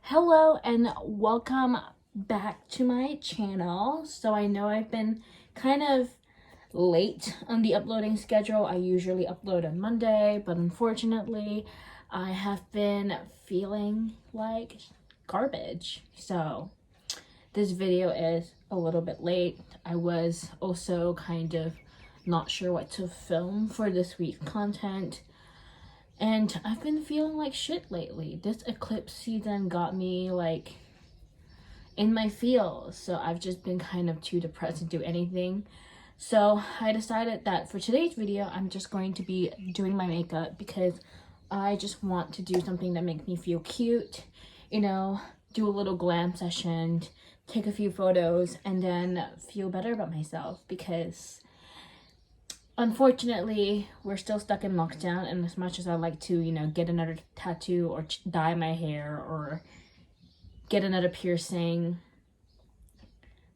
Hello and welcome back to my channel. So I know I've been kind of late on the uploading schedule. I usually upload on Monday, but unfortunately I have been feeling like garbage. So this video is a little bit late. I was also kind of not sure what to film for this week's content. And I've been feeling like shit lately. This eclipse season got me like in my feels. So I've just been kind of too depressed to do anything. So I decided that for today's video, I'm just going to be doing my makeup because I just want to do something that makes me feel cute, you know, do a little glam session, take a few photos, and then feel better about myself because unfortunately, we're still stuck in lockdown, and as much as I like to, you know, get another tattoo or dye my hair or get another piercing,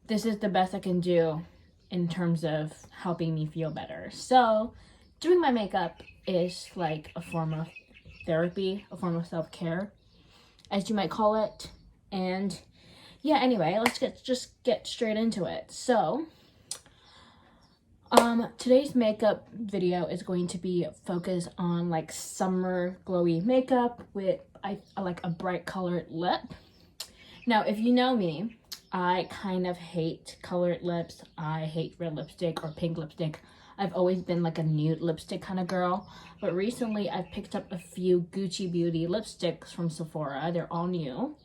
this is the best I can do in terms of helping me feel better. So, doing my makeup is like a form of therapy, a form of self-care, as you might call it. And yeah, anyway, let's just get straight into it. So, today's makeup video is going to be focused on like summer glowy makeup with I like a bright colored lip. Now, if you know me, I kind of hate colored lips. I hate red lipstick or pink lipstick. I've always been like a nude lipstick kind of girl, but recently I've picked up a few Gucci Beauty lipsticks from Sephora. They're all new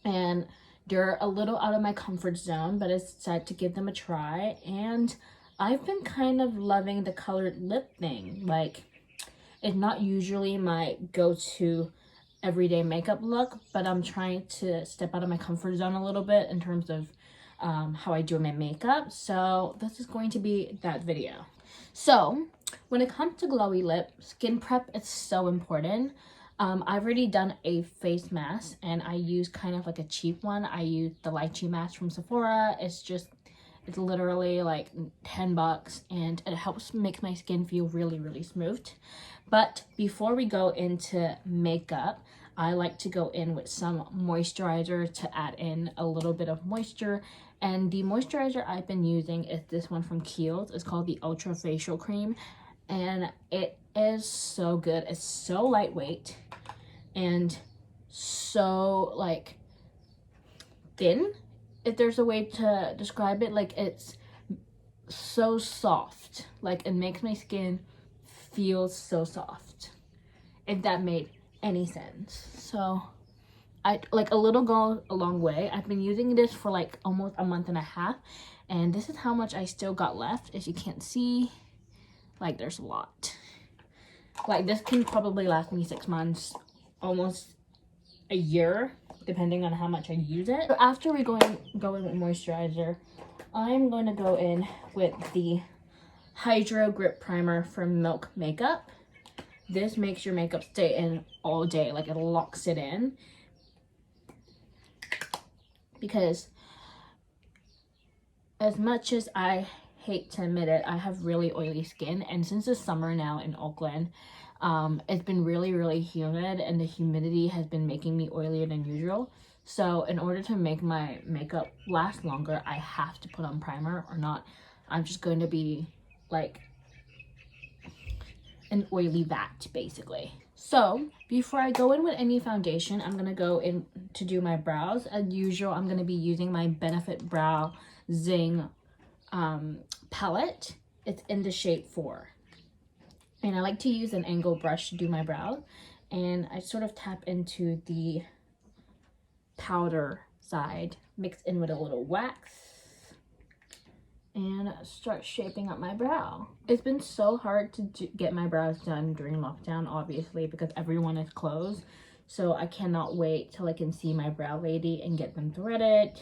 and they're a little out of my comfort zone, but it's set to give them a try. And I've been kind of loving the colored lip thing. Like, it's not usually my go-to everyday makeup look, but I'm trying to step out of my comfort zone a little bit in terms of how I do my makeup. So this is going to be that video. So when it comes to glowy lip, skin prep is so important. I've already done a face mask and I use kind of like a cheap one. I use the lychee mask from Sephora. It's literally like 10 bucks and it helps make my skin feel really smooth. But before we go into makeup, I like to go in with some moisturizer to add in a little bit of moisture. And the moisturizer I've been using is this one from Kiehl's. It's called the Ultra Facial Cream. And it is so good. It's so lightweight and so like thin, if there's a way to describe it. Like, it's so soft, like it makes my skin feel so soft, if that made any sense. So I like a little go a long way. I've been using this for like almost a month and a half, and this is how much I still got left. As you can't see, like there's a lot. Like, this can probably last me 6 months, almost a year, depending on how much I use it. So after we go in with moisturizer, I'm going to go in with the Hydro Grip Primer from Milk Makeup. This makes your makeup stay in all day, like it locks it in. Because as much as I hate to admit it, I have really oily skin, and since it's summer now in Oakland, it's been really humid, and the humidity has been making me oilier than usual. So in order to make my makeup last longer, I have to put on primer, or not I'm just going to be like an oily vat basically. So before I go in with any foundation, I'm gonna go in to do my brows. As usual, I'm gonna be using my Benefit Brow Zing palette. It's in the shade 4. And I like to use an angle brush to do my brows. And I sort of tap into the powder side, mix in with a little wax, and start shaping up my brow. It's been so hard to get my brows done during lockdown, obviously, because everyone is closed. So I cannot wait till I can see my brow lady and get them threaded.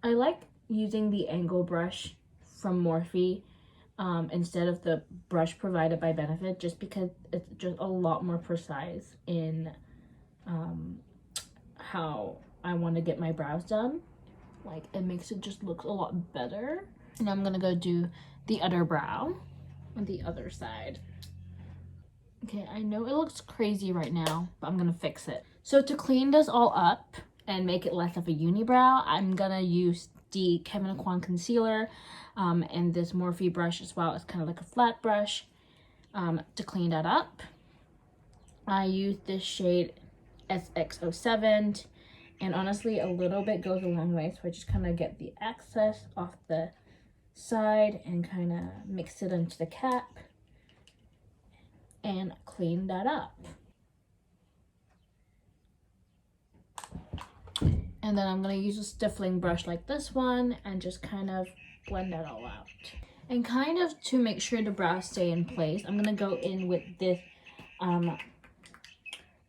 I like using the angle brush from Morphe instead of the brush provided by Benefit, just because it's just a lot more precise in how I want to get my brows done. Like, it makes it just look a lot better. And I'm gonna go do the other brow on the other side. Okay, I know it looks crazy right now, but I'm gonna fix it. So to clean this all up, and make it less of a unibrow, I'm gonna use the Kevyn Aucoin concealer and this Morphe brush as well. It's kind of like a flat brush to clean that up. I use this shade SX07, and honestly a little bit goes a long way, so I just kind of get the excess off the side and kind of mix it into the cap and clean that up. And then I'm going to use a stippling brush like this one and just kind of blend that all out. And kind of to make sure the brows stay in place, I'm going to go in with this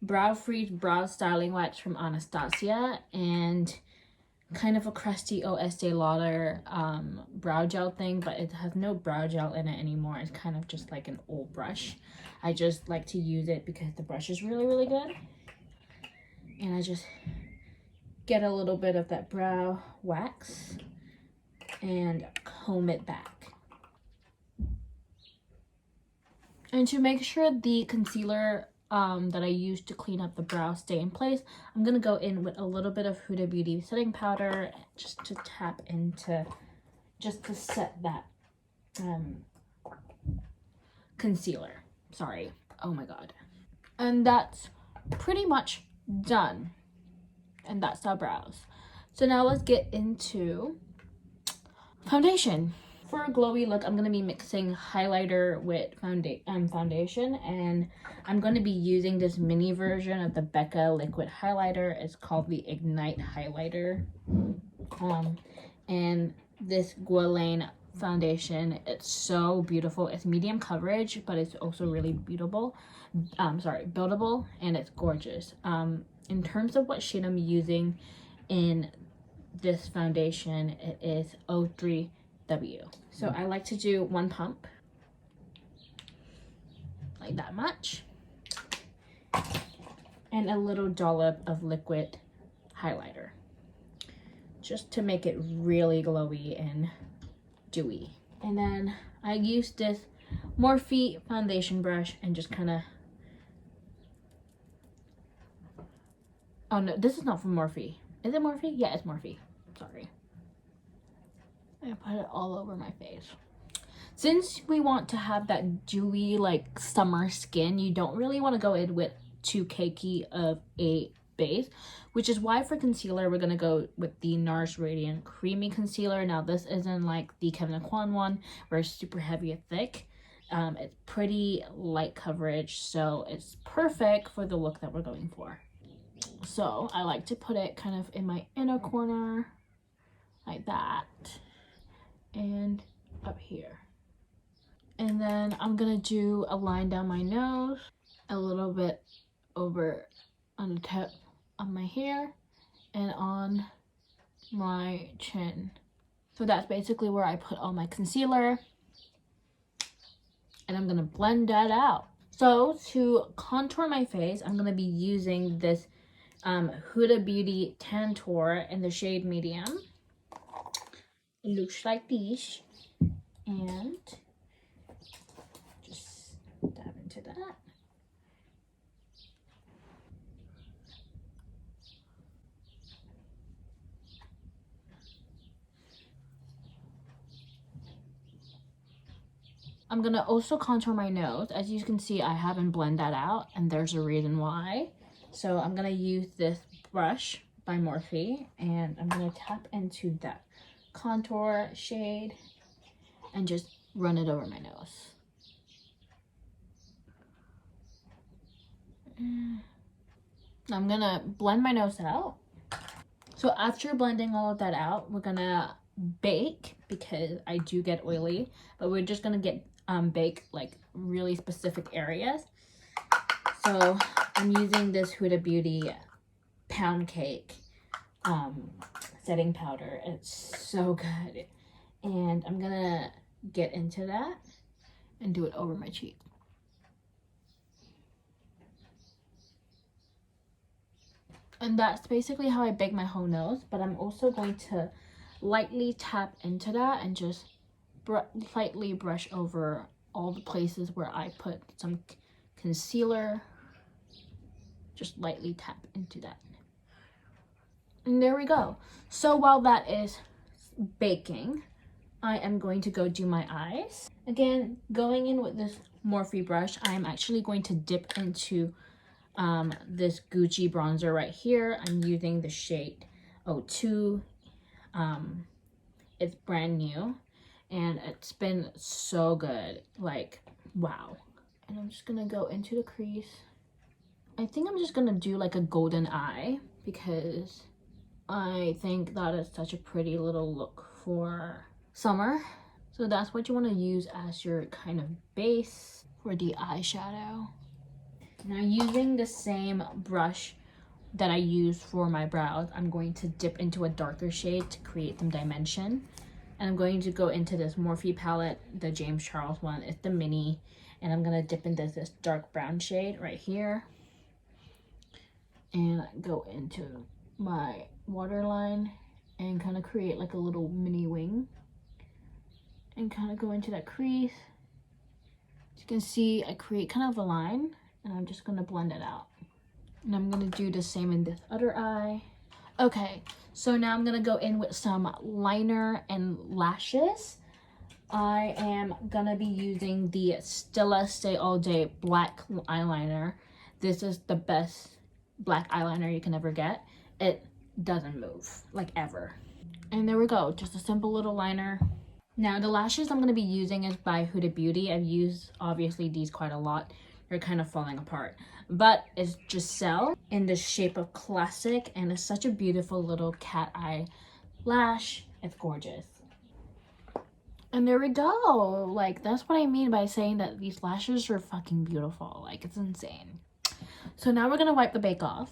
Brow Freeze Brow Styling Wax from Anastasia and kind of a crusty Estee Lauder brow gel thing, but it has no brow gel in it anymore. It's kind of just like an old brush. I just like to use it because the brush is really, really good. And I just get a little bit of that brow wax and comb it back. And to make sure the concealer that I use to clean up the brow stay in place, I'm gonna go in with a little bit of Huda Beauty setting powder just to tap into, just to set that concealer. Sorry, oh my god. And that's pretty much done. And that's our brows. So now let's get into foundation. For a glowy look, I'm going to be mixing highlighter with foundation, and I'm going to be using this mini version of the Becca liquid highlighter. It's called the Ignite highlighter. And this Guerlain foundation, it's so beautiful. It's medium coverage, but it's also really buildable, and it's gorgeous. In terms of what shade I'm using in this foundation, it is 03W. So I like to do one pump, like that much, and a little dollop of liquid highlighter, just to make it really glowy and dewy. And then I use this Morphe foundation brush and just kind of, oh no, this is not from Morphe. Is it Morphe? Yeah, it's Morphe. Sorry. I put it all over my face. Since we want to have that dewy, like, summer skin, you don't really want to go in with too cakey of a base, which is why for concealer, we're going to go with the NARS Radiant Creamy Concealer. Now, this isn't like the Kevyn Aucoin one, where it's super heavy and thick. It's pretty light coverage, so it's perfect for the look that we're going for. So I like to put it kind of in my inner corner, like that, and up here. And then I'm gonna do a line down my nose, a little bit over on the tip of my hair, and on my chin. So that's basically where I put all my concealer, and I'm gonna blend that out. So to contour my face, I'm gonna be using this Huda Beauty Tantour in the shade medium. It looks like this, and just dab into that. I'm gonna also contour my nose. As you can see, I haven't blended that out, and there's a reason why. So I'm gonna use this brush by Morphe, and I'm gonna tap into that contour shade and just run it over my nose. I'm gonna blend my nose out. So after blending all of that out, we're gonna bake, because I do get oily, but we're just gonna get bake like really specific areas. So I'm using this Huda Beauty Pound Cake setting powder. It's so good, and I'm gonna get into that and do it over my cheek. And that's basically how I bake my whole nose, but I'm also going to lightly tap into that and just lightly brush over all the places where I put some concealer. Just lightly tap into that. And there we go. So while that is baking, I am going to go do my eyes. Again, going in with this Morphe brush, I am actually going to dip into this Gucci bronzer right here. I'm using the shade 02. It's brand new and it's been so good. Like, wow. And I'm just gonna go into the crease. I think I'm just gonna do like a golden eye because I think that is such a pretty little look for summer. So that's what you want to use as your kind of base for the eyeshadow. Now, using the same brush that I use for my brows, I'm going to dip into a darker shade to create some dimension. And I'm going to go into this Morphe palette, the James Charles one. It's the mini. And I'm going to dip into this dark brown shade right here. And go into my waterline and kind of create like a little mini wing. And kind of go into that crease. As you can see, I create kind of a line. And I'm just going to blend it out. And I'm going to do the same in this other eye. Okay, so now I'm going to go in with some liner and lashes. I am going to be using the Stila Stay All Day black eyeliner. This is the best black eyeliner you can ever get. It doesn't move, like ever. And there we go, just a simple little liner. Now the lashes I'm going to be using is by Huda Beauty. I've used obviously these quite a lot. They're kind of falling apart, but it's Giselle in the shape of classic, and it's such a beautiful little cat eye lash. It's gorgeous. And there we go. Like, that's what I mean by saying that these lashes are fucking beautiful. Like, it's insane. So now we're gonna wipe the bake off.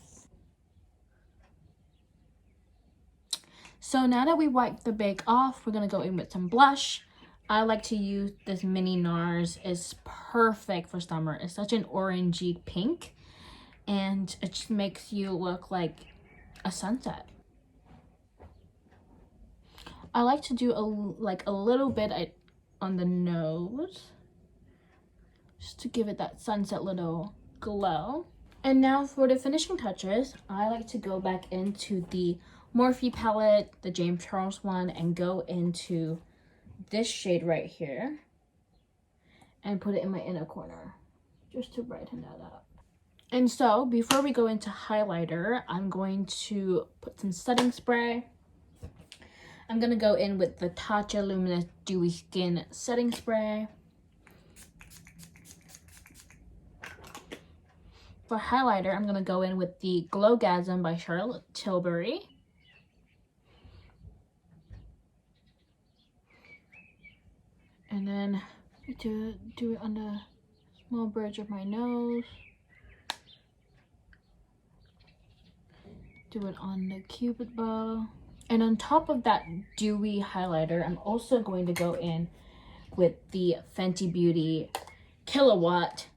So now that we wiped the bake off, we're gonna go in with some blush. I like to use this mini NARS. It's perfect for summer. It's such an orangey pink and it just makes you look like a sunset. I like to do a little bit on the nose just to give it that sunset little glow. And now for the finishing touches, I like to go back into the Morphe palette, the James Charles one, and go into this shade right here and put it in my inner corner just to brighten that up. And so before we go into highlighter, I'm going to put some setting spray. I'm going to go in with the Tatcha Luminous Dewy Skin setting spray. For highlighter, I'm going to go in with the Glowgasm by Charlotte Tilbury. And then do it on the small bridge of my nose. Do it on the cupid bow. And on top of that dewy highlighter, I'm also going to go in with the Fenty Beauty Kilowatt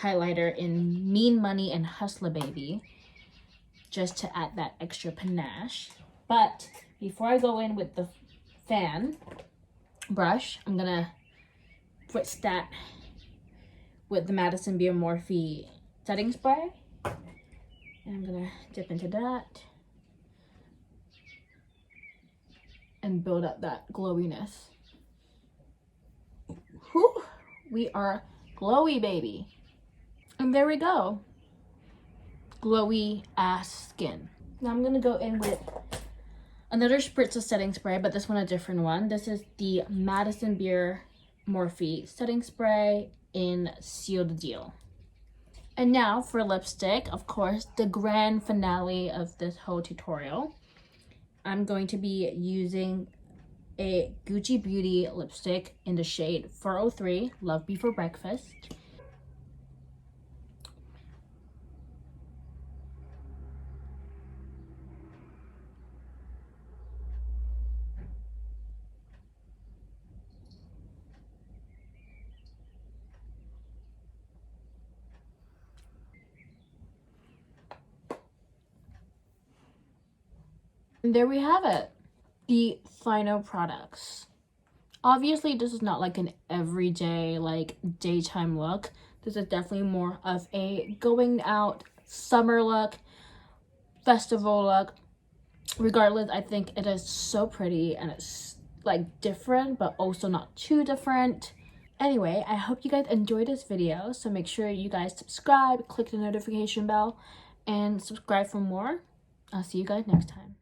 highlighter in Mean Money and Hustler Baby, just to add that extra panache. But before I go in with the fan brush, I'm gonna switch that with the Madison Beer Morphe setting spray, and I'm gonna dip into that and build up that glowiness. Whew, we are glowy, baby. And there we go, glowy ass skin. Now I'm gonna go in with another spritz of setting spray, but this one a different one. This is the Madison Beer Morphe setting spray in Seal the Deal. And now for lipstick, of course, the grand finale of this whole tutorial. I'm going to be using a Gucci Beauty lipstick in the shade 403, Love Before Breakfast. And there we have it, the final products. Obviously, this is not like an everyday, like daytime look. This is definitely more of a going out summer look, festival look. regardless, I think it is so pretty and it's like different but also not too different. Anyway, I hope you guys enjoyed this video, so make sure you guys subscribe, click the notification bell, and subscribe for more. I'll see you guys next time.